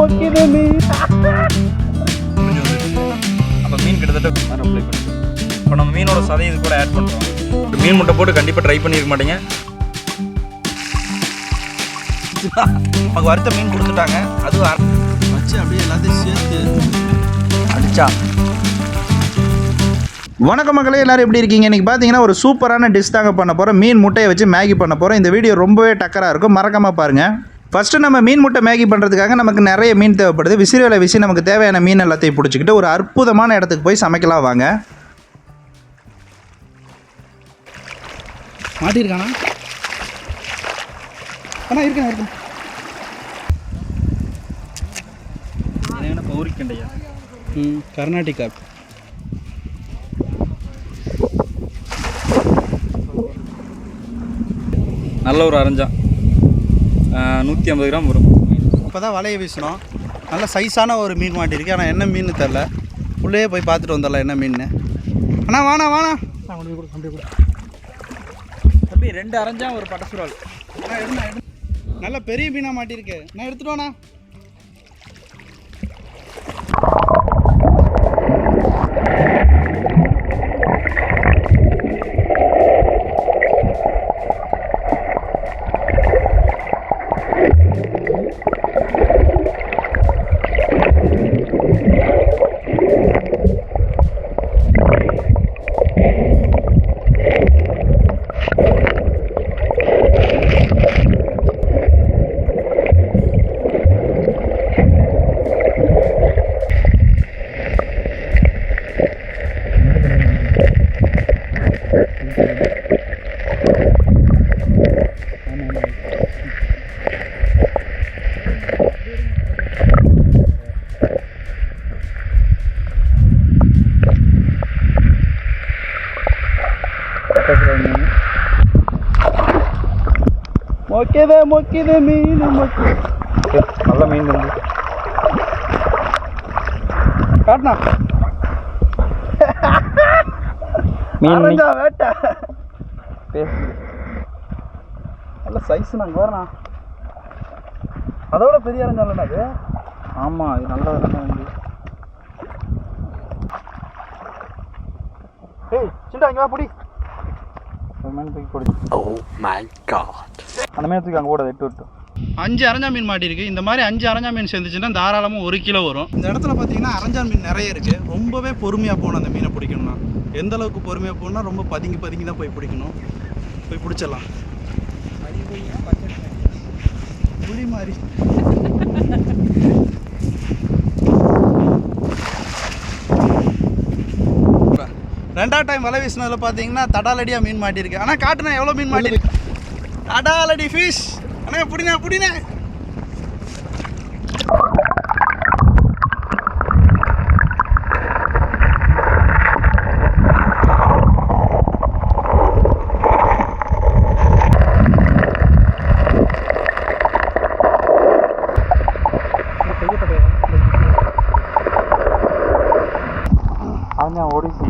மொக்கிது மீன். அப்போ மீன் கிட்டத்தட்ட அப்ளை பண்ணுறோம். இப்போ நம்ம மீனோட சதை இது கூட ஆட் பண்ணுறோம். மீன் முட்டை போட்டு கண்டிப்பாக ட்ரை பண்ணியிருக்க மாட்டீங்க. நமக்கு வறுத்த மீன் கொடுத்துட்டாங்க. அதுவும் வச்சு அப்படியே எல்லாத்தையும் சேர்த்து அடிச்சா. வணக்கம் மக்களே, எல்லாரும் எப்படி இருக்கீங்க? இன்றைக்கி பார்த்தீங்கன்னா ஒரு சூப்பரான டிஷ் தாங்க பண்ண போகிறோம். மீன் முட்டையை வச்சு மேகி பண்ண போகிறோம். இந்த வீடியோ ரொம்பவே டக்கராக இருக்கும், மறக்காமல் பாருங்கள். ஃபஸ்ட்டு நம்ம மீன் முட்டை மேகி பண்ணுறதுக்காக நமக்கு நிறைய மீன் தேவைப்படுது. விசிறியில் விசி நமக்கு தேவையான மீன் எல்லாத்தையும் பிடிச்சிக்கிட்டு ஒரு அற்புதமான இடத்துக்கு போய் சமைக்கலாம் வாங்க. மாட்டிருக்கானா? ஆனால் இருக்கேன் பௌரிக்கண்டையா? கர்நாடிகா. நல்ல ஒரு அரைஞ்சா 150 கிராம் வரும். இப்போ தான் வலையை வீசணும். நல்ல சைஸான ஒரு மீன் மாட்டிருக்கு. ஆனால் என்ன மீன் தெரில. உள்ளே போய் பார்த்துட்டு வந்துடலாம் என்ன மீன். அண்ணா வாண்ணா தம்பி 2 அரைஞ்சா ஒரு பட்டசுரால். நல்ல பெரிய மீனாக மாட்டிருக்கு. நான் எடுத்துகிட்டு வாண்ணா. மொக்கிது மீன். நல்ல மீன் தம்பி. காட்டினா மீன் வேட்டை நல்ல சைஸ். நாங்கள் வரண்ணா அதோட பெரிய அரைஞ்சாலண்ணா அது. ஆமாம், இது நல்லதாக தம்பி. ஏய் சிண்டா இங்கே வா பிடி. மீன் தூக்கி போடு. Oh my god. அந்த மீன் தூக்கி அங்கே கூட விட்டு 5 அரஞ்சா மீன் மாட்டிருக்கு. இந்த மாதிரி 5 அரஞ்சா மீன் சேர்ந்துச்சுன்னா தாராளமாக 1 கிலோ வரும். இந்த இடத்துல பார்த்தீங்கன்னா அரஞ்சா மீன் நிறைய இருக்குது. ரொம்பவே பொறுமையாக போகணும் அந்த மீனை பிடிக்கணும்னா. எந்த அளவுக்கு பொறுமையாக போகணும்னா ரொம்ப பதுங்கி தான் போய் பிடிக்கணும். போய் பிடிச்சிடலாம். புளி மாதிரி ரெண்டாவது டைம் வலை வீசினதில் பார்த்தீங்கன்னா தடாலடியாக மீன் மாட்டிருக்கு. ஆனால் காட்டுனா எவ்வளோ மீன் மாட்டிருக்கு. தடாலடி ஃபிஷ். அண்ணா புடினே அவன் ஓடிசி.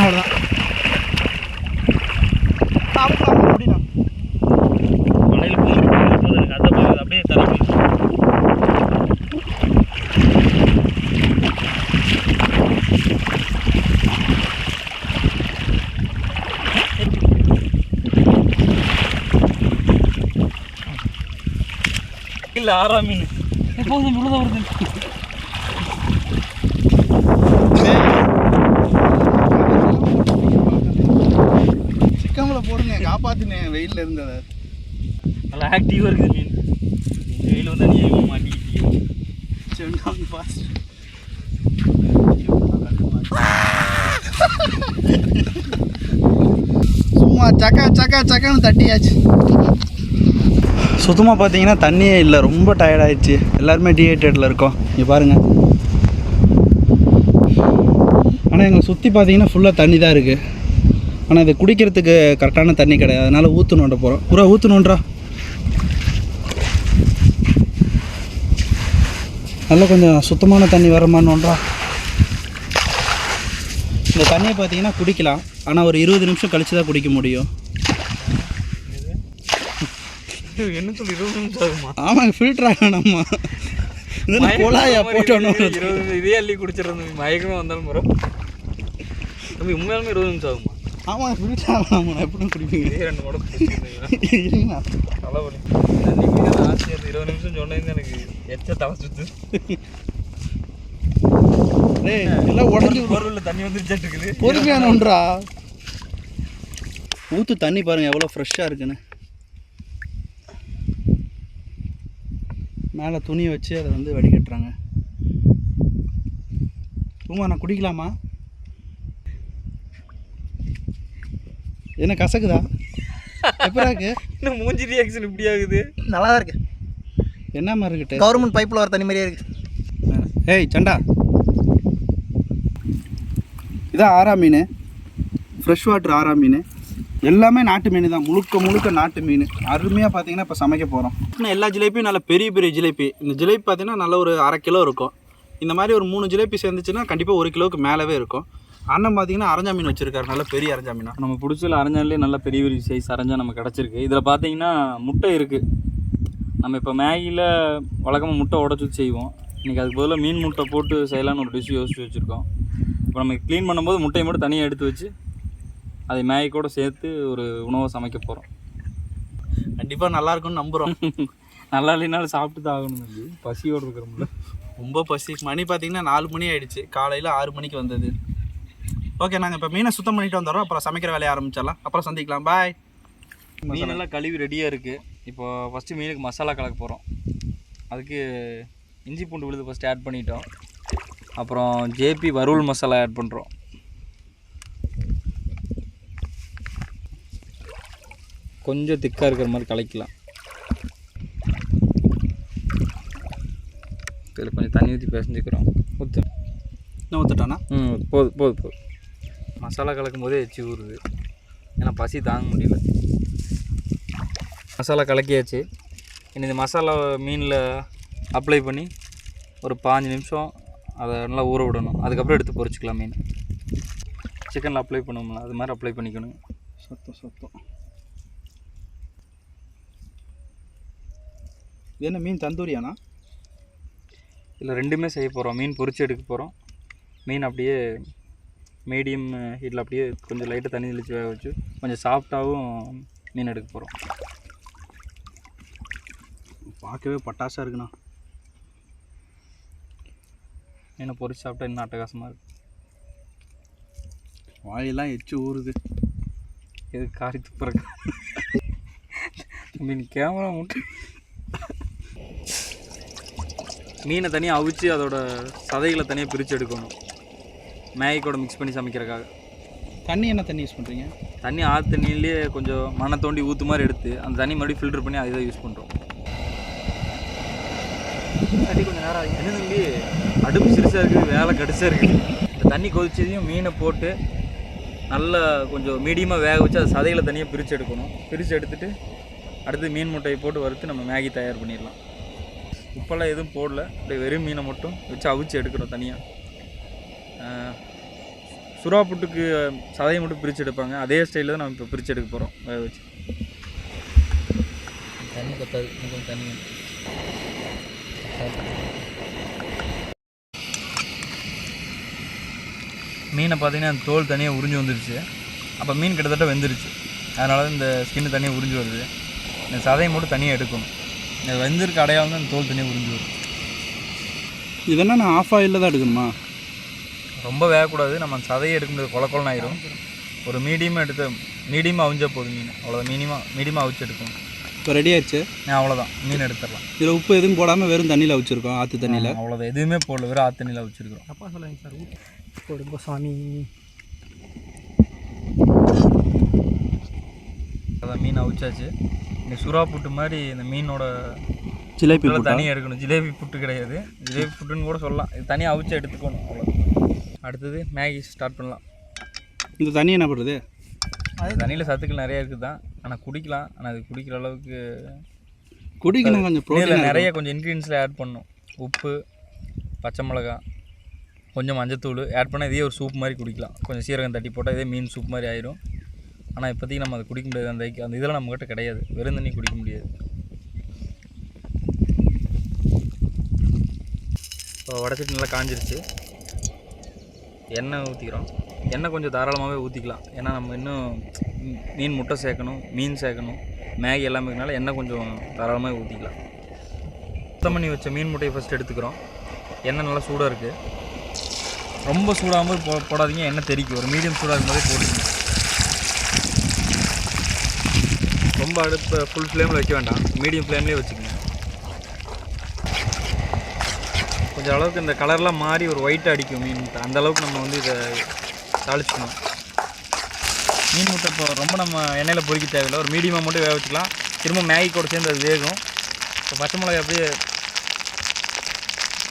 அவ்வளோதான். மலையில் போகுது அதை போகுது அப்படியே தரப்பி. இல்லை 6ஆம் மீன் போதும் இவ்வளோதான் வருது. சிக்கமில் போடுங்க, காப்பாற்றினேன் வெயிலில் இருந்ததை. நல்லா ஆக்டிவாக இருக்குது மீன். வெயில் வந்து தனியாக மாட்டிக்கிட்டு ஃபாஸ்ட். சக்கன்னு தட்டியாச்சு. சுத்தமாக பார்த்தீங்கன்னா தண்ணியே இல்லை, ரொம்ப டயர்டாயிடுச்சு. எல்லாருமே டீஹைட்ரேட்டில் இருக்கோம். இங்கே பாருங்கள். ஆனால் எங்களை சுற்றி பார்த்தீங்கன்னா ஃபுல்லாக தண்ணி தான் இருக்குது. ஆனால் இதை குடிக்கிறதுக்கு கரெக்டான தண்ணி கிடையாது. அதனால் ஊற்றுனோண்ட போகிறோம். பூரா ஊற்றுனோன்றா நல்லா கொஞ்சம் சுத்தமான தண்ணி வர மாதிரினோன்றா. இந்த தண்ணியை பார்த்தீங்கன்னா குடிக்கலாம், ஆனால் ஒரு 20 நிமிஷம் கழிச்சு தான் குடிக்க முடியும். என்ன சொல்லி 20 நிமிஷம் ஆகுமா? ஆமாங்க, ஃபில்டர் ஆகணும்மா. இதெல்லாம் கோலாயா போட்டோன்னு இதே அள்ளி குடிச்சிடறது மயக்கமே வந்தாலும் வரும். தம்பி உண்மையாலுமே 20 நிமிஷம் ஆகுமா? ஆமாம், ஃபில்டர் ஆகலாமா? எப்படி குடிப்பீங்க? இதே 2 மடம் இல்லைங்கண்ணா, தலைவலி. தண்ணி குடிக்கிறது ஆசை. 20 நிமிஷம் சொன்னது எனக்கு எச்ச தலை சுத்து. எல்லாம் உடஞ்சி பொருளில் தண்ணி வந்துருச்சாட்டு இருக்குது. பொறுமையானோன்றா. ஊற்று தண்ணி பாருங்கள் எவ்வளோ ஃப்ரெஷ்ஷாக இருக்குன்னு. மேலே துணியை வச்சு அதை வந்து வடிகட்டுறாங்க. நான் குடிக்கலாமா? என்ன கசக்குதா? எப்படா இருக்கு? இன்னும் மூஞ்சி ரியாக்ஷன் இப்படி ஆகுது. நல்லா தான் இருக்கு. என்ன மாதிரி இருக்கு? கவர்மெண்ட் பைப்பில் வர தண்ணி மாதிரியே இருக்கு. ஏய் சண்டா, இதான் ஆரா மீன், ஃப்ரெஷ் வாட்டர் ஆரா மீன். எல்லாமே நாட்டு மீன் தான், முழுக்க நாட்டு மீன். அருமையாக பார்த்தீங்கன்னா இப்போ சமைக்க போகிறோம். இன்னும் எல்லா ஜிலேபியும் நல்ல பெரிய பெரிய ஜிலேபி. இந்த ஜிலேபி பார்த்தீங்கன்னா நல்ல ஒரு 1/2 கிலோ இருக்கும். இந்த மாதிரி ஒரு 3 ஜிலேபி சேர்ந்துச்சுன்னா கண்டிப்பாக 1 கிலோவுக்கு மேலவே இருக்கும். அண்ணன் பார்த்தீங்கன்னா அரஞ்சா மீன் வச்சுருக்காரு, நல்ல பெரிய அரஞ்சா மீனா. நம்ம பிடிச்சல அரஞ்சாலே நல்ல பெரிய பெரிய சைஸ் அரஞ்சா நம்ம கிடச்சிருக்கு. இதில் பார்த்தீங்கன்னா முட்டை இருக்குது. நம்ம இப்போ மேகியில் வழக்கமாக முட்டை உடச்சி செய்வோம். இன்றைக்கி அதுக்கு பதிலாக மீன் முட்டை போட்டு செய்யலான்னு ஒரு டிஷ் யோசிச்சு வச்சுருக்கோம். இப்போ நம்ம க்ளீன் பண்ணும்போது முட்டையை மட்டும் தனியாக எடுத்து வச்சு அதை மேகி கூட சேர்த்து ஒரு உணவை சமைக்க போகிறோம். கண்டிப்பாக நல்லாயிருக்கும்னு நம்புகிறோம். நல்லா இல்லைனாலும் சாப்பிட்டு தான் ஆகணும். பசியோடு இருக்கிறோம்ல, ரொம்ப பசி. மணி பார்த்தீங்கன்னா 4 மணி ஆகிடுச்சு. காலையில் 6 மணிக்கு வந்தது. ஓகே, நாங்கள் இப்போ மீனை சுத்தம் பண்ணிட்டு வந்துடுறோம். அப்புறம் சமைக்கிற வேலையை ஆரம்பிச்சிடலாம். அப்புறம் சந்திக்கலாம். பாய். மீனெல்லாம் கழுவி ரெடியாக இருக்குது. இப்போ ஃபஸ்ட்டு மீனுக்கு மசாலா கலக்க போகிறோம். அதுக்கு இஞ்சி பூண்டு விழுது ஃபஸ்ட்டு ஆட் பண்ணிட்டோம். அப்புறம் ஜேபி வறுவல் மசாலா ஆட் பண்ணுறோம். கொஞ்சம் திக்காக இருக்கிற மாதிரி கலக்கலாம். இதில் கொஞ்சம் தண்ணி ஊற்றி பிசைஞ்சிக்கிறோம். ஊற்று இன்னும் ஊற்றுட்டானா? போதும். மசாலா கலக்கும் போதே எச்சி ஊறுது, ஏன்னா பசி தாங்க முடியல. மசாலா கலக்கியாச்சு. இனி இந்த மசாலா மீனில் அப்ளை பண்ணி ஒரு 5 நிமிஷம் அதை நல்லா ஊற விடணும். அதுக்கப்புறம் எடுத்து பொரிச்சிக்கலாம். மீன் சிக்கனில் அப்ளை பண்ணுவோம்ல, அது மாதிரி அப்ளை பண்ணிக்கணும். சத்தம். இது என்ன மீன், தந்தூரியானா? இல்லை, ரெண்டுமே செய்ய போகிறோம். மீன் பொரிச்சு எடுக்க போகிறோம். மீன் அப்படியே மீடியம் ஹீட்டில் அப்படியே கொஞ்சம் லைட்டாக தண்ணி தெளித்து வேக வச்சு கொஞ்சம் சாஃப்டாகவும் மீன் எடுக்க போகிறோம். பார்க்கவே பட்டாசாக இருக்குண்ணா. மீனை பொரிச்சு சாப்பிட்டா இன்னும் அட்டகாசமாக இருக்குது. வாயெல்லாம் எச்சு ஊறுது. எது காரி துப்புறக்கா? மீன் கேமரா மட்டும். மீனை தனியாக அவிச்சு அதோட சதைகளை தனியாக பிரித்து எடுக்கணும். மேகி கூட மிக்ஸ் பண்ணி சமைக்கிறதுக்காக. தண்ணி என்ன தண்ணி யூஸ் பண்ணுறீங்க? தண்ணி ஆற்று தண்ணியிலே கொஞ்சம் மண்ணை தோண்டி ஊற்று மாதிரி எடுத்து அந்த தண்ணி மறுபடியும் ஃபில்டர் பண்ணி அதை தான் யூஸ் பண்ணுறோம். தண்ணி கொஞ்சம் நேரம் ஆகும். என்ன தம்பி, அடுப்பு சிறுசாக இருக்குது, வேலை கடிசாக இருக்குது. இந்த தண்ணி கொதிச்சதையும் மீனை போட்டு நல்லா கொஞ்சம் மீடியமாக வேக வச்சு அது சதைகளை தனியாக பிரித்து எடுக்கணும். பிரித்து எடுத்துகிட்டு அடுத்து மீன் முட்டையை போட்டு வறுத்து நம்ம மேகி தயார் பண்ணிடலாம். உப்பெல்லாம் எதுவும் போடல, அப்படியே வெறும் மீனை மட்டும் வச்சு அவிச்சு எடுக்கிறோம் தனியாக. சுறா புட்டுக்கு சதையை மட்டும் பிரித்து எடுப்பாங்க, அதே ஸ்டைலில் தான் நம்ம இப்போ பிரித்து எடுக்க போகிறோம் வேக வச்சு. தண்ணி பத்தாது, கொஞ்சம் தண்ணி. மீனை பார்த்தீங்கன்னா அந்த தோல் தனியாக உறிஞ்சி வந்துருச்சு. அப்போ மீன் கிட்டத்தட்ட வெந்துருச்சு. அதனால தான் இந்த ஸ்கின்னு தனியாக உறிஞ்சி வருது. இந்த சதையை மட்டும் தனியாக எடுக்கணும். இந்த வெந்திருக்க அடையாளம் தான் இந்த தோல் தனியாக உறிஞ்சி வரும். இதெல்லாம் நான் ஆஃப் ஆயிலில் தான் எடுக்கணுமா? ரொம்ப வேகக்கூடாது, நம்ம அந்த சதையை எடுக்க முடியாது, கொலன்னு ஆயிரும். ஒரு மீடியமாக எடுத்து மீடியமாக அவிஞ்சா போதும் மீன். அவ்வளோதான், மீடியமாக அவிச்சு எடுக்கணும். இப்போ ரெடி ஆயிடுச்சு. அவ்வளோதான், மீன் எடுத்துடலாம். இதில் உப்பு எதுவும் போடாமல் வெறும் தண்ணியில் வச்சுருக்கோம், ஆற்று தண்ணியில். அவ்வளோதான், எதுவுமே போடல, வெறும் ஆற்று தண்ணியில் வச்சுருக்கோம். அப்பா சொல்லுங்க சார், போடுங்க சாமி. அதான் மீன் அவிச்சாச்சு. இந்த சுறா புட்டு மாதிரி இந்த மீனோட ஜிலேபி தனியாக எடுக்கணும். ஜிலேபி புட்டு கிடையாது, ஜிலேபி புட்டுன்னு கூட சொல்லலாம். இது தனியாக அவிச்சு எடுத்துக்கணும், அவ்வளோ. அடுத்தது மேகி ஸ்டார்ட் பண்ணலாம். இந்த தண்ணி என்ன பண்ணுறது? அது தண்ணியில் சத்துக்கள் நிறையா இருக்குது தான், ஆனால் குடிக்கலாம். ஆனால் அது குடிக்கிற அளவுக்கு குடிக்கணும். கொஞ்சம் ப்ரோட்டீன் நிறைய கொஞ்சம் இன்க்ரீடியன்ஸில் ஆட் பண்ணணும். உப்பு, பச்சை மிளகா, கொஞ்சம் மஞ்சத்தூள் ஆட் பண்ணால் இதே ஒரு சூப் மாதிரி குடிக்கலாம். கொஞ்சம் சீரகம் தட்டி போட்டால் இதே மீன் சூப் மாதிரி ஆயிரும். ஆனால் இப்போதைக்கு நம்ம அதை குடிக்க முடியாது. அந்த இதெல்லாம் நம்மக்கிட்ட கிடையாது. வெறும் தண்ணி குடிக்க முடியாது. இப்போ வடைச்சிட்டு நல்லா காஞ்சிருச்சு. எண்ணெய் ஊற்றிக்கிறோம். எண்ணெய் கொஞ்சம் தாராளமாகவே ஊற்றிக்கலாம். ஏன்னா நம்ம இன்னும் மீன் முட்டை சேர்க்கணும், மீன் சேர்க்கணும், மேகி எல்லாமே இருக்கனால எண்ணெய் கொஞ்சம் தாராளமாக ஊற்றிக்கலாம். சுத்தம் பண்ணி வச்ச மீன் முட்டையை ஃபஸ்ட் எடுத்துக்கிறோம். எண்ணெய் நல்லா சூடாக இருக்குது. ரொம்ப சூடாகும்போது போடாதீங்க, எண்ணெய் தெறிக்கும். ஒரு மீடியம் சூடாக இருக்கும்போதே போட்டுங்க. ரொம்ப அடுப்பு ஃபுல் ஃப்ளேமில் வைக்க வேண்டாம், மீடியம் ஃப்ளேம்லேயே வச்சுக்கோங்க. கொஞ்சம் அளவுக்கு இந்த கலர்லாம் மாறி ஒரு ஒயிட்டாக அடிக்கும் மீன் முட்டை. அந்தளவுக்கு நம்ம வந்து இதை தாளிச்சுக்கணும். மீன் முட்டை இப்போ ரொம்ப நம்ம எண்ணெயில் பொரிக்க தேவையில்லை. ஒரு மீடியமாக மட்டும் வேக வச்சுக்கலாம். திரும்ப மேகி கூட சேர்ந்து அது வேகும். இப்போ பச்சை மிளகாய் அப்படியே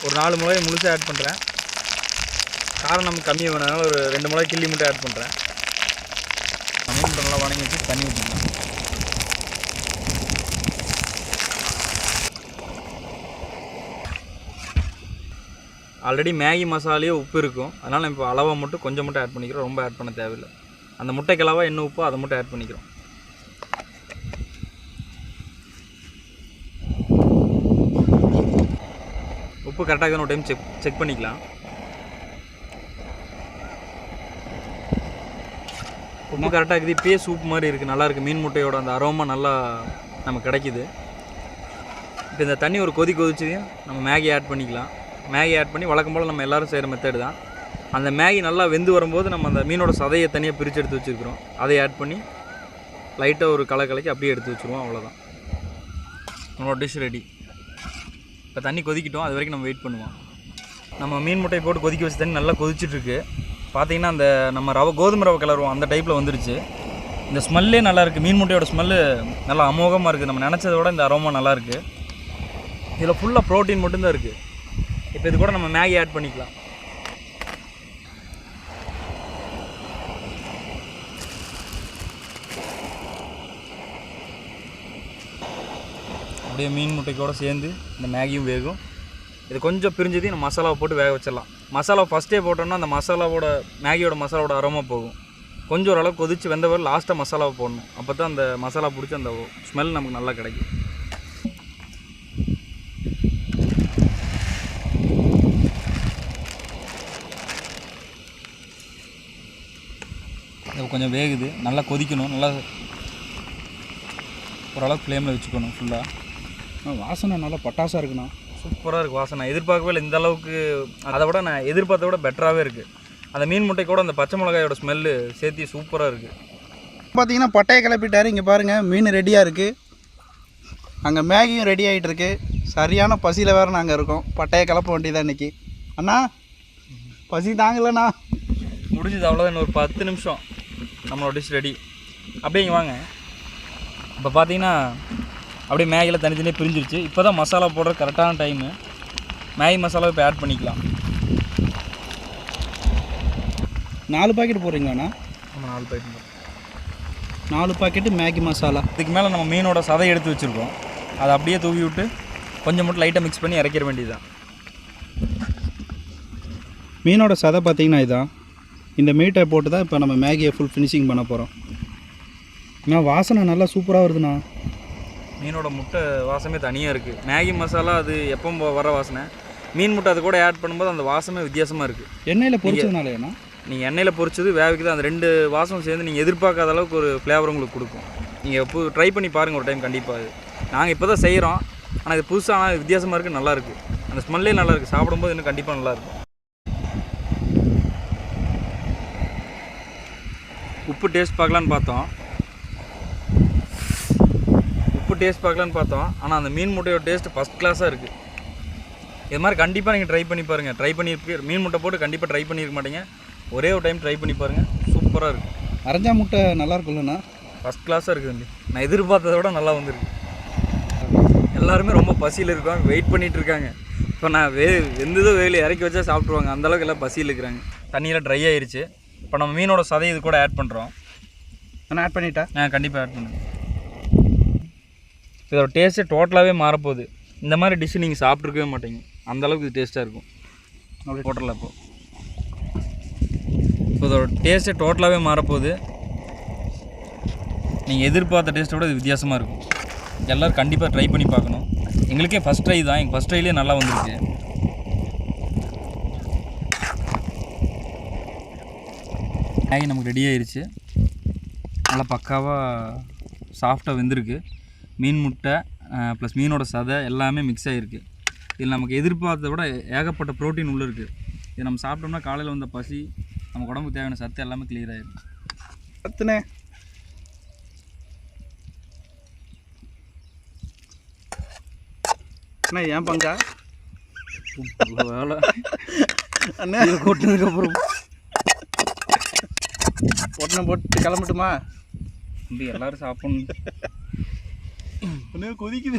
ஒரு 4 மிளகாய் முழுசாக ஆட் பண்ணுறேன். காரம் நமக்கு கம்மியாக வேணாலும் ஒரு 2 மிளகாய் கிள்ளி மட்டும் ஆட் பண்ணுறேன். மீன் முட்டை நல்லா வணங்கி வச்சு தண்ணி ஊற்றிக்கலாம். ஆல்ரெடி மேகி மசாலையே உப்பு இருக்கும், அதனால் நம்ம இப்போ அளவாக மட்டும் கொஞ்சம் மட்டும் ஆட் பண்ணிக்கிறோம். ரொம்ப ஆட் பண்ண தேவையில்லை. அந்த முட்டைக்கு அளவாக என்ன உப்போ அதை மட்டும் ஆட் பண்ணிக்கிறோம். உப்பு கரெக்டாக ஒரு டைம் செக் பண்ணிக்கலாம். உப்பு கரெக்டாக இருக்குது. இப்போயே சூப் மாதிரி இருக்குது, நல்லாயிருக்கு. மீன் முட்டையோட அந்த அரோமா நல்லா நமக்கு கிடைக்கிது. இப்போ இந்த தண்ணி ஒரு கொதிச்சதையும் நம்ம மேகி ஆட் பண்ணிக்கலாம். மேகி ஆட் பண்ணி வழக்கம் போல் நம்ம எல்லோரும் செய்கிற மெத்தடு தான். அந்த மேகி நல்லா வெந்து வரும்போது நம்ம அந்த மீனோட சதையை தனியாக பிரித்து எடுத்து வச்சுருக்கிறோம். அதை ஆட் பண்ணி லைட்டாக ஒரு கலக்கி அப்படியே எடுத்து வச்சுருவோம். அவ்வளோதான், நம்மளோட டிஷ் ரெடி. இப்போ தண்ணி கொதிக்கிட்டோம், அது வரைக்கும் நம்ம வெயிட் பண்ணுவோம். நம்ம மீன் முட்டையை போட்டு கொதிக்க வச்ச தண்ணி நல்லா கொதிச்சிட்ருக்கு. பார்த்திங்கன்னா அந்த நம்ம கோதுமை ரவை கலருவோம் அந்த டைப்பில் வந்துருச்சு. இந்த ஸ்மெல்லே நல்லாயிருக்கு. மீன் முட்டையோட ஸ்மெல்லு நல்லா அமோகமாக இருக்குது. நம்ம நினச்சதை விட இந்த அரோமா நல்லாயிருக்கு. இதில் ஃபுல்லாக ப்ரோட்டீன் மட்டும்தான் இருக்குது. இப்போ இது கூட நம்ம மேகி ஆட் பண்ணிக்கலாம். அப்படியே மீன் முட்டைக்கோடு சேர்ந்து இந்த மேகியும் வேகும். இது கொஞ்சம் பிரிஞ்சதையும் நம்ம மசாலாவை போட்டு வேக வச்சிடலாம். மசாலா ஃபஸ்ட்டே போட்டோம்னா அந்த மசாலாவோட மேகியோட மசாலாவோட அரோமா போகும். கொஞ்சம் ஓரளவு கொதித்து வெந்தவர் லாஸ்ட்டாக மசாலாவை போடணும். அப்போ தான் அந்த மசாலா பிடிச்சி அந்த ஸ்மெல் நமக்கு நல்லா கிடைக்கும். இது கொஞ்சம் வேகுது, நல்லா கொதிக்கணும். நல்லா ஓரளவுக்கு ஃப்ளேமில் வச்சுக்கணும் ஃபுல்லாக. வாசனை நல்லா பட்டாசாக இருக்குண்ணா. சூப்பராக இருக்குது வாசனை. எதிர்பார்க்கவே இல்லை இந்த அளவுக்கு. அதை விட நான் எதிர்பார்த்த விட பெட்டராகவே இருக்குது. அந்த மீன் முட்டை கூட அந்த பச்சை மிளகாயோட ஸ்மெல்லு சேர்த்து சூப்பராக இருக்குது. பார்த்தீங்கன்னா பட்டையை கிளப்பிட்டாரு. இங்கே பாருங்கள், மீன் ரெடியாக இருக்குது. அங்கே மேகியும் ரெடி ஆகிட்டு இருக்கு. சரியான பசியில் வேறு நாங்கள் இருக்கோம். பட்டையை கிளப்ப வேண்டியதான் இன்றைக்கி. அண்ணா பசி தாங்கலண்ணா. முடிஞ்சது அவ்வளோதான். இன்னும் ஒரு 10 நிமிஷம் நம்மளோட டிஷ் ரெடி. அப்படியே இங்கே வாங்க. இப்போ பார்த்தீங்கன்னா அப்படியே மேகியில் தனித்தனியாக பிரிஞ்சிருச்சு. இப்போ தான் மசாலா போடுற கரெக்டான டைமு. மேகி மசாலா இப்போ ஆட் பண்ணிக்கலாம். 4 பாக்கெட் போடுறீங்களாண்ணா? நம்ம 4 பாக்கெட் 4 பாக்கெட்டு மேகி மசாலா. இதுக்கு மேலே நம்ம மீனோட சதை எடுத்து வச்சுருக்கோம். அதை அப்படியே தூவி விட்டு கொஞ்சம் மட்டும் லைட்டாக மிக்ஸ் பண்ணி இறக்கிற வேண்டியது தான். மீனோட சதை பார்த்திங்கன்னா இதுதான். இந்த மீட்டை போட்டு தான் இப்போ நம்ம மேகியை ஃபுல் ஃபினிஷிங் பண்ண போகிறோம். ஏன்னா வாசனை நல்லா சூப்பராக வருதுண்ணா. மீனோட முட்டை வாசமே தனியாக இருக்குது. மேகி மசாலா அது எப்போ வர வாசனை. மீன் முட்டை அது கூட ஆட் பண்ணும்போது அந்த வாசமே வித்தியாசமாக இருக்குது. எண்ணெயில் பொரிச்சதுனாலேண்ணா? நீங்கள் எண்ணெயில் பொரிச்சது வேவிக்குது, அந்த 2 வாசம் சேர்ந்து நீங்கள் எதிர்பார்க்காத அளவுக்கு ஒரு ஃப்ளேவர் உங்களுக்கு கொடுக்கும். நீங்கள் ட்ரை பண்ணி பாருங்கள் ஒரு டைம் கண்டிப்பாக. இது நாங்கள் இப்போ தான் செய்கிறோம், ஆனால் இது புதுசாக ஆனால் வித்தியாசமாக இருக்குது, நல்லாயிருக்கு. அந்த ஸ்மெல்லே நல்லாயிருக்கு. சாப்பிடும்போது இன்னும் கண்டிப்பாக நல்லாயிருக்கும். உப்பு டேஸ்ட் பார்க்கலான்னு பார்த்தோம். ஆனால் அந்த மீன் முட்டையோட டேஸ்ட்டு ஃபஸ்ட் கிளாஸாக இருக்குது. இது மாதிரி கண்டிப்பாக நீங்கள் ட்ரை பண்ணி பாருங்கள். மீன் முட்டை போட்டு கண்டிப்பாக ட்ரை பண்ணியிருக்க மாட்டீங்க. ஒரே ஒரு டைம் ட்ரை பண்ணி பாருங்கள், சூப்பராக இருக்குது. அரைஞ்சா முட்டை நல்லா இருக்கும்லண்ணா? ஃபஸ்ட் கிளாஸாக இருக்குது தம்பி. நான் எதிர்பார்த்ததை விட நல்லா வந்திருக்கு. எல்லாருமே ரொம்ப பசியில் இருக்காங்க, வெயிட் பண்ணிகிட்டு இருக்காங்க. இப்போ நான் வெந்ததோ வெயில் இறக்கி வச்சா சாப்பிட்ருவாங்க, அந்தளவுக்கு எல்லாம் பசியில் இருக்கிறாங்க. தண்ணியில் ட்ரை ஆயிடுச்சு. இப்போ நம்ம மீனோட சதை இது கூட ஆட் பண்ணுறோம். நான் ஆட் பண்ணிட்டேன். கண்டிப்பாக ஆட் பண்ணுங்க. இதோட டேஸ்ட்டே டோட்டலாகவே மாறப்போகுது. இந்த மாதிரி டிஷ்ஷு நீங்கள் சாப்பிட்ருக்கவே மாட்டீங்க, அந்தளவுக்கு இது டேஸ்ட்டாக இருக்கும். அப்படி ஹோட்டலில் இப்போ இதோட டேஸ்ட்டே டோட்டலாகவே மாறப்போகுது. நீங்கள் எதிர்பார்த்த டேஸ்ட்டோட இது வித்தியாசமாக இருக்கும். எல்லோரும் கண்டிப்பாக ட்ரை பண்ணி பார்க்கணும். எங்களுக்கே ஃபஸ்ட் ட்ரை தான், எங்கள் ஃபஸ்ட் ட்ரைலேயே நல்லா வந்திருக்கு. மேகி நமக்கு ரெடி ஆயிடுச்சு. நல்லா பக்காவாக சாஃப்டாக வெந்திருக்கு. மீன் முட்டை ப்ளஸ் மீனோட சதை எல்லாமே மிக்ஸ் ஆகிருக்கு. இதில் நமக்கு எதிர்பார்த்ததை விட ஏகப்பட்ட ப்ரோட்டீன் உள்ளே இருக்குது. இதை நம்ம சாப்பிட்டோம்னா காலையில் வந்த பசி, நம்ம உடம்புக்கு தேவையான சத்து எல்லாமே கிளியர் ஆகிடும். சத்துனே அண்ணா ஏன் பங்கா வேலை அண்ணா கொட்டினதுக்கப்புறம் உடனே போட்டு கிளம்பட்டுமா? தம்பி எல்லோரும் சாப்பிட்ணும். ஒன்று கொதிக்குது.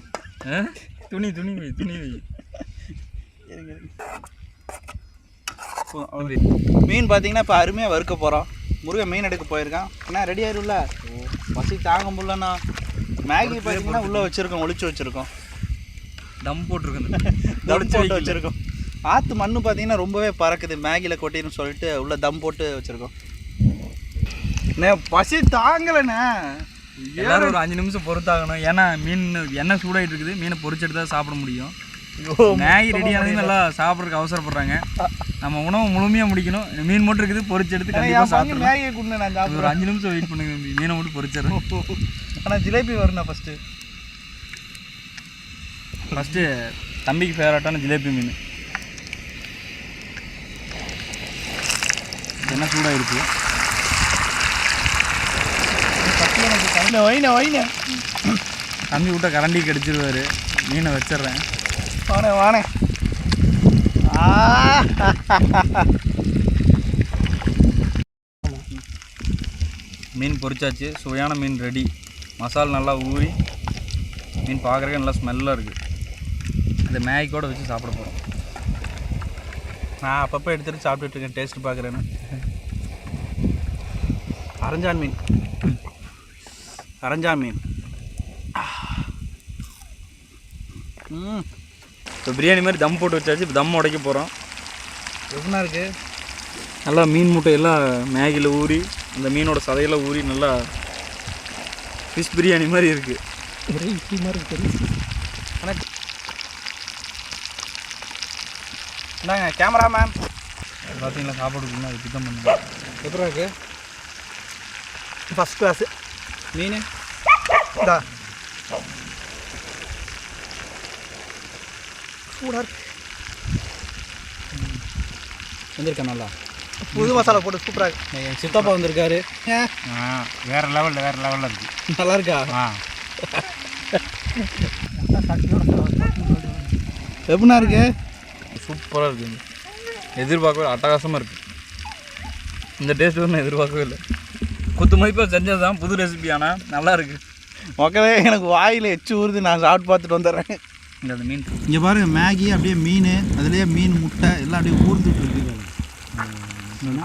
துணி வை. மீன் பார்த்தீங்கன்னா இப்போ அருமையாக வறுக்க போகிறோம். முருகன் மீன் எடுக்க போயிருக்கான். அண்ணா ரெடி ஆயிரும்ல? பசி தாங்க முடியலண்ணா. மேகி பார்த்தீங்கன்னா உள்ளே வச்சுருக்கோம், ஒளிச்சு வச்சுருக்கோம், தம் போட்டிருக்கோம், தம் போட்டு வச்சுருக்கோம். ஆற்று மண் பார்த்தீங்கன்னா ரொம்பவே பறக்குது, மேகியில் கொட்டின்னு சொல்லிட்டு உள்ளே தம் போட்டு வச்சுருக்கோம். அண்ணே பசி தாங்கலைண்ணே. எல்லாரும் ஒரு 5 நிமிஷம் பொறுத்தாகணும். ஏன்னா மீன் எண்ணெய் சூடாகிட்டு இருக்குது, மீனை பொரிச்செடுத்து தான் சாப்பிட முடியும். மேகி ரெடி ஆனதும் நல்லா சாப்பிட்றதுக்கு அவசரப்படுறாங்க. நம்ம உணவு முழுமையாக முடிக்கணும். மீன் மட்டும் இருக்குது, பொரிச்சு எடுத்து கண்டிப்பாக சாப்பிடணும். மேகியை கொண்டு நான் சாப்பிடுறேன். ஒரு 5 நிமிஷம் வெயிட் பண்ணுங்க தம்பி, மீனை மட்டும் பொரிச்சிடுறேன். ஆனால் ஜிலேபி வரணும் ஃபஸ்ட்டு தம்பிக்கு ஃபேவரட்டான ஜிலேபி மீன். என்ன சூடாகிருக்கு. வைன தம்பி விட்ட கரண்டி கடிச்சிருவார். மீனை வச்சிட்றேன். வானே மீன் பொரிச்சாச்சு. சுவையான மீன் ரெடி. மசாலா நல்லா ஊறி மீன் பார்க்குறதுக்கு நல்லா ஸ்மெல்லாக இருக்குது. இந்த மேகி கூட வச்சு சாப்பிட போகிறோம். நான் அப்பப்போ எடுத்துகிட்டு சாப்பிட்டுட்ருக்கேன், டேஸ்ட்டு பார்க்குறேன்னு. அரஞ்சான் மீன். இப்போ பிரியாணி மாதிரி தம் போட்டு வச்சாச்சு. இப்போ தம் உடைக்க போகிறோம். எப்படின்னா இருக்குது? நல்லா மீன் முட்டையெல்லாம் மேகியில் ஊறி, அந்த மீனோட சதையெல்லாம் ஊறி நல்லா ஃபிஷ் பிரியாணி மாதிரி இருக்குது. ஆனால் இந்தாங்க கேமராமேன். பார்த்தீங்களா சாப்பாடுக்குன்னா அது சுத்தம் பண்ணுங்க. எப்படி இருக்கு? ஃபஸ்ட் கிளாஸு மீன். இதா சூடாக இருக்கு. வந்திருக்கேன் நல்லா. புது மசாலா போட்டு சூப்பராக இருக்கு. என் சித்தப்பா வந்திருக்காரு. வேறு லெவலில் இருக்குது. நல்லா இருக்கா? எப்படின்னா இருக்கு? சூப்பராக இருக்குது. எதிர்பார்க்கவே அட்டகாசமாக இருக்குது. இந்த டேஸ்ட் வந்து நான் எதிர்பார்க்கவே இல்லை. குத்து மதிப்பாக செஞ்சது தான், புது ரெசிபி. ஆனால் நல்லா இருக்குது. மக்களே எனக்கு வாயில் எச்சு ஊறுது. நான் சாப்பிட்டு பார்த்துட்டு வந்துடுறேன். இந்த மீன் இங்கே பாருங்க, மேகி அப்படியே மீன், அதுலேயே மீன் முட்டை எல்லாம் அப்படியே ஊர்ந்துட்டு இருக்கு.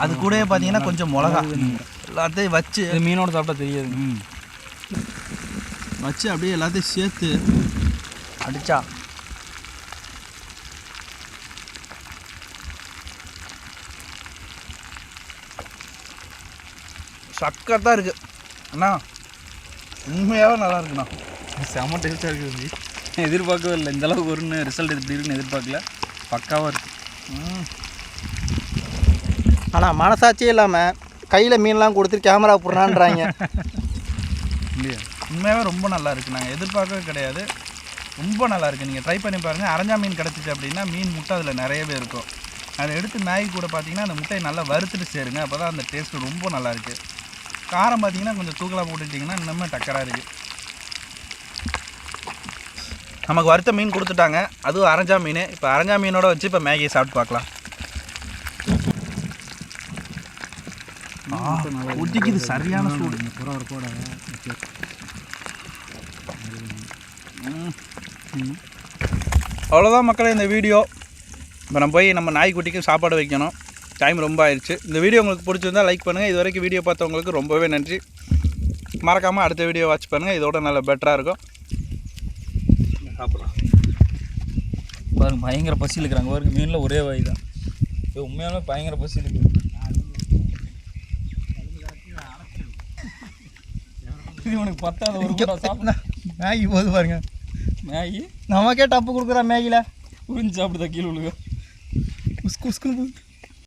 அது கூட பார்த்தீங்கன்னா கொஞ்சம் மிளகா எல்லாத்தையும் வச்சு, மீனோட சாப்பிட்டா தெரியாது. வச்சு அப்படியே எல்லாத்தையும் சேர்த்து அடித்தா சக்கத்தான் இருக்குது. அண்ணா உண்மையாகவே நல்லா இருக்குண்ணா. செம்ம டேஸ்ட்டாக இருக்குது. எதிர்பார்க்கவே இல்லை இந்தளவுக்கு ஒரு ரிசல்ட் இப்படி இருக்குன்னு எதிர்பார்க்கல. பக்காவாக இருக்குது. ஆனால் மனசாட்சியே இல்லாமல் கையில் மீன்லாம் கொடுத்துட்டு கேமரா போடுறான்றாங்க. இல்லையா? உண்மையாகவே ரொம்ப நல்லா இருக்குது. நாங்கள் எதிர்பார்க்கவே கிடையாது. ரொம்ப நல்லா இருக்குது. நீங்கள் ட்ரை பண்ணி பாருங்கள். அரஞ்சா மீன் கிடச்சிச்சு அப்படின்னா மீன் முட்டை அதில் நிறையவே இருக்கும். அதை எடுத்து மேகி கூட பார்த்தீங்கன்னா அந்த முட்டையை நல்லா வறுத்துட்டு சேருங்க. அப்போ தான் அந்த டேஸ்ட்டு ரொம்ப நல்லாயிருக்கு. காரம் பார்த்தீங்கன்னா கொஞ்சம் தூக்கலாக போட்டுட்டிங்கன்னா இன்னுமே டக்கராக இருக்குது. நமக்கு வறுத்த மீன் கொடுத்துட்டாங்க, அதுவும் அரஞ்சா மீன். இப்போ அரஞ்சா மீனோட வச்சு இப்போ மேகியை சாப்பிட்டு பார்க்கலாம். ஊட்டிக்குது சரியான சூடு. அவ்வளோதான் மக்களே இந்த வீடியோ. இப்போ நம்ம போய் நம்ம நாய்க்குட்டிக்கு சாப்பாடு வைக்கணும். டைம் ரொம்ப ஆயிடுச்சு. இந்த வீடியோ உங்களுக்கு பிடிச்சிருந்தால் லைக் பண்ணுங்கள். இது வரைக்கும் வீடியோ பார்த்தவங்களுக்கு ரொம்பவே நன்றி. மறக்காமல் அடுத்த வீடியோ வாட்ச் பண்ணுங்கள். இதோட நல்ல பெட்டராக இருக்கும். சாப்பிட்லாம் பாருங்க, பயங்கர பசியில் இருக்கிறாங்க பாருங்க. மீனில் ஒரே வாய் தான். உண்மையாலுமே பயங்கர பசியில் இருக்குது. இது உனக்கு பத்தாத ஒரு கூட சாப்பிட்டா மேகி போது பாருங்க. மேகி நமக்கே டப்பு கொடுக்குறா மேகியில். உறிஞ்சு சாப்பிடுதா கீழே விழுக. உஸ்கு உஸ்குன்னு போகுது.